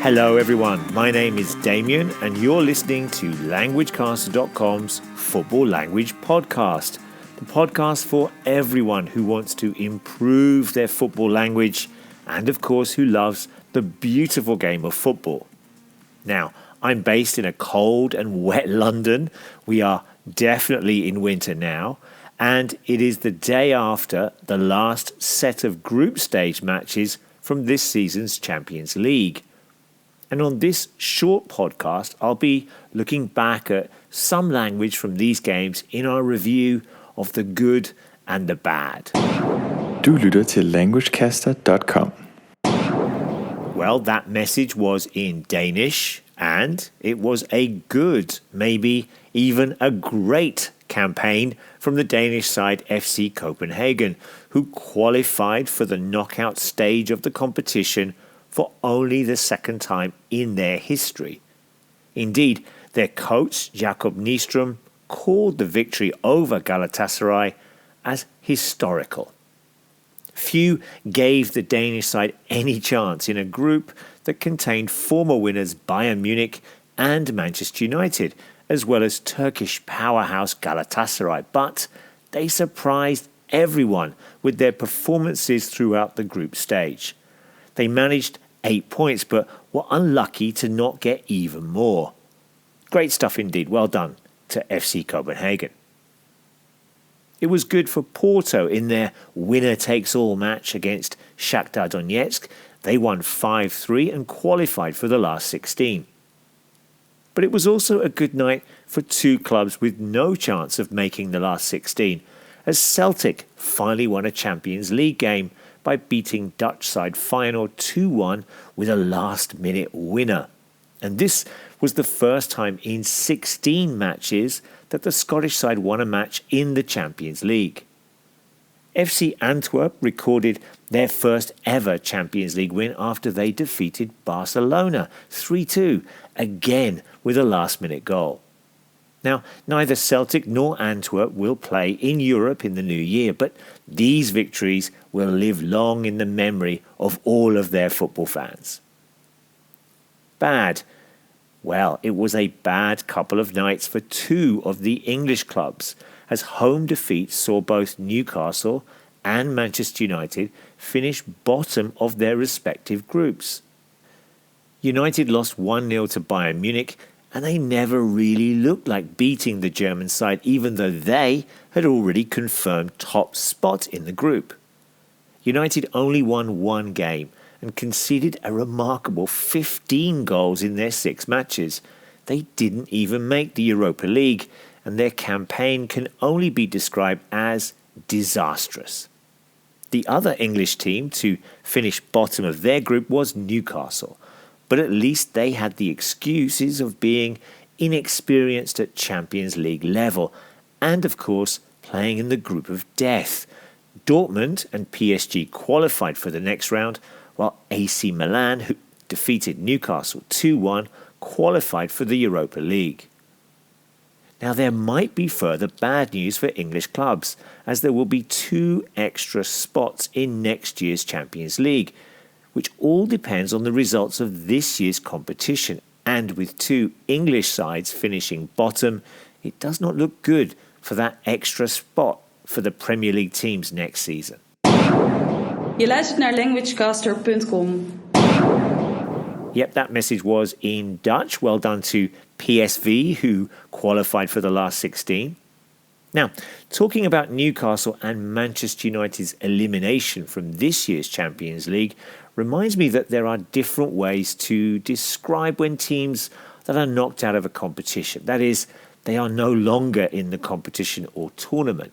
Hello everyone, my name is Damien and you're listening to LanguageCaster.com's Football Language Podcast, the podcast for everyone who wants to improve their football language and of course who loves the beautiful game of football. Now, I'm based in a cold and wet London. We are definitely in winter now, and it is the day after the last set of group stage matches from this season's Champions League. And on this short podcast, I'll be looking back at some language from these games in our review of the good and the bad. Du lytter til LanguageCaster.com. Well, that message was in Danish, and it was a good, maybe even a great campaign from the Danish side FC Copenhagen, who qualified for the knockout stage of the competition for only the second time in their history. Indeed, their coach, Jakob Nystrom, called the victory over Galatasaray as historical. Few gave the Danish side any chance in a group that contained former winners Bayern Munich and Manchester United, as well as Turkish powerhouse Galatasaray, but they surprised everyone with their performances throughout the group stage. They managed 8 points, but were unlucky to not get even more. Great stuff indeed. Well done to FC Copenhagen. It was good for Porto in their winner-takes-all match against Shakhtar Donetsk. They won 5-3 and qualified for the last 16. But it was also a good night for two clubs with no chance of making the last 16, as Celtic finally won a Champions League game by beating Dutch side Feyenoord 2-1 with a last-minute winner. And this was the first time in 16 matches that the Scottish side won a match in the Champions League. FC Antwerp recorded their first ever Champions League win after they defeated Barcelona 3-2, again with a last-minute goal. Now, neither Celtic nor Antwerp will play in Europe in the new year, but these victories will live long in the memory of all of their football fans. Bad. Well, it was a bad couple of nights for two of the English clubs, as home defeats saw both Newcastle and Manchester United finish bottom of their respective groups. United lost 1-0 to Bayern Munich, and they never really looked like beating the German side, even though they had already confirmed top spot in the group. United only won one game and conceded a remarkable 15 goals in their 6 matches. They didn't even make the Europa League, and their campaign can only be described as disastrous. The other English team to finish bottom of their group was Newcastle, but at least they had the excuses of being inexperienced at Champions League level and, of course, playing in the group of death. Dortmund and PSG qualified for the next round, while AC Milan, who defeated Newcastle 2-1, qualified for the Europa League. Now, there might be further bad news for English clubs, as there will be 2 extra spots in next year's Champions League, which all depends on the results of this year's competition. And with 2 English sides finishing bottom, it does not look good for that extra spot for the Premier League teams next season. Je luistert naar LanguageCaster.com. Yep, that message was in Dutch. Well done to PSV, who qualified for the last 16. Now, talking about Newcastle and Manchester United's elimination from this year's Champions League reminds me that there are different ways to describe when teams that are knocked out of a competition. That is, they are no longer in the competition or tournament.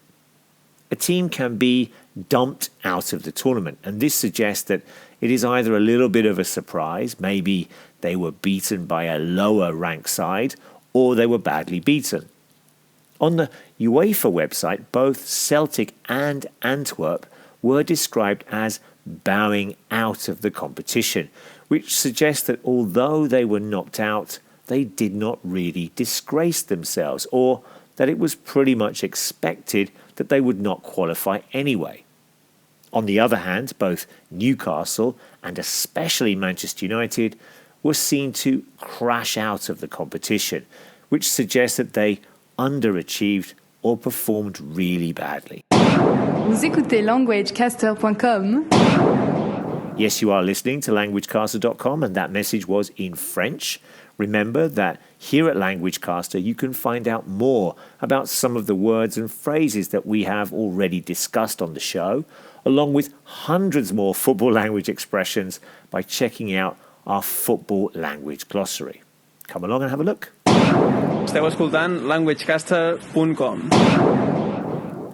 A team can be dumped out of the tournament, and this suggests that it is either a little bit of a surprise, maybe they were beaten by a lower ranked side, or they were badly beaten. On the UEFA website, both Celtic and Antwerp were described as bowing out of the competition, which suggests that although they were knocked out, they did not really disgrace themselves, or that it was pretty much expected that they would not qualify anyway. On the other hand, both Newcastle and especially Manchester United were seen to crash out of the competition, which suggests that they underachieved or performed really badly. Vous écoutez languagecaster.com. Yes, you are listening to languagecaster.com, and that message was in French. Remember that here at LanguageCaster you can find out more about some of the words and phrases that we have already discussed on the show, along with hundreds more football language expressions by checking out our football language glossary. Come along and have a look. Esteu escoltant languagecaster.com.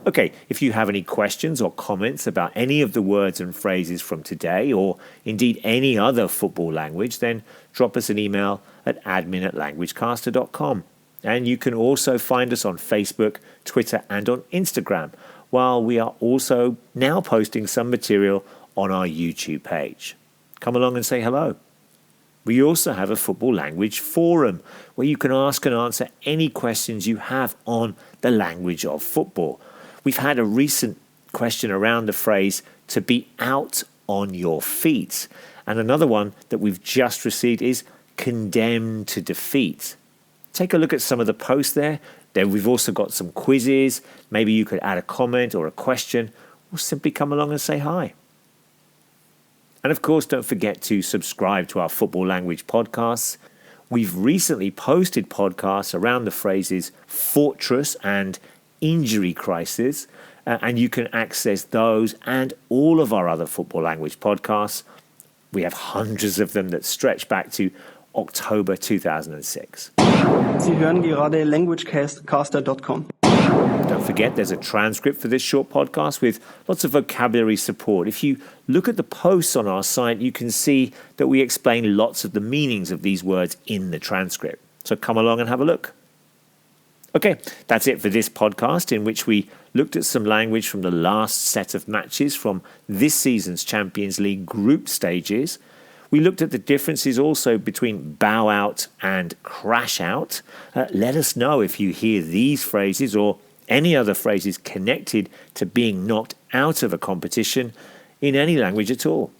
Okay, if you have any questions or comments about any of the words and phrases from today, or indeed any other football language, then drop us an email at admin@languagecaster.com. And you can also find us on Facebook, Twitter, and on Instagram, while we are also now posting some material on our YouTube page. Come along and say hello. We also have a football language forum where you can ask and answer any questions you have on the language of football. We've had a recent question around the phrase to be out on your feet. And another one that we've just received is condemned to defeat. Take a look at some of the posts there. Then we've also got some quizzes. Maybe you could add a comment or a question, or simply come along and say hi. And of course, don't forget to subscribe to our football language podcasts. We've recently posted podcasts around the phrases fortress and injury crisis, and you can access those and all of our other football language podcasts. We have hundreds of them that stretch back to October 2006. Sie hören gerade languagecaster.com. Don't forget, there's a transcript for this short podcast with lots of vocabulary support. If you look at the posts on our site, you can see that we explain lots of the meanings of these words in the transcript. So come along and have a look. Okay, that's it for this podcast, in which we looked at some language from the last set of matches from this season's Champions League group stages. We looked at the differences also between bow out and crash out. Let us know if you hear these phrases or any other phrases connected to being knocked out of a competition in any language at all.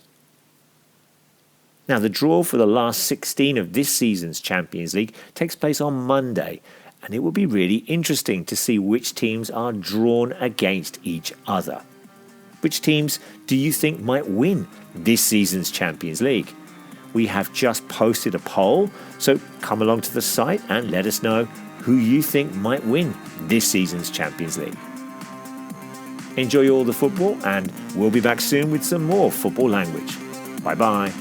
Now, the draw for the last 16 of this season's Champions League takes place on Monday, and it will be really interesting to see which teams are drawn against each other. Which teams do you think might win this season's Champions League? We have just posted a poll, so come along to the site and let us know who you think might win this season's Champions League. Enjoy all the football, and we'll be back soon with some more football language. Bye-bye.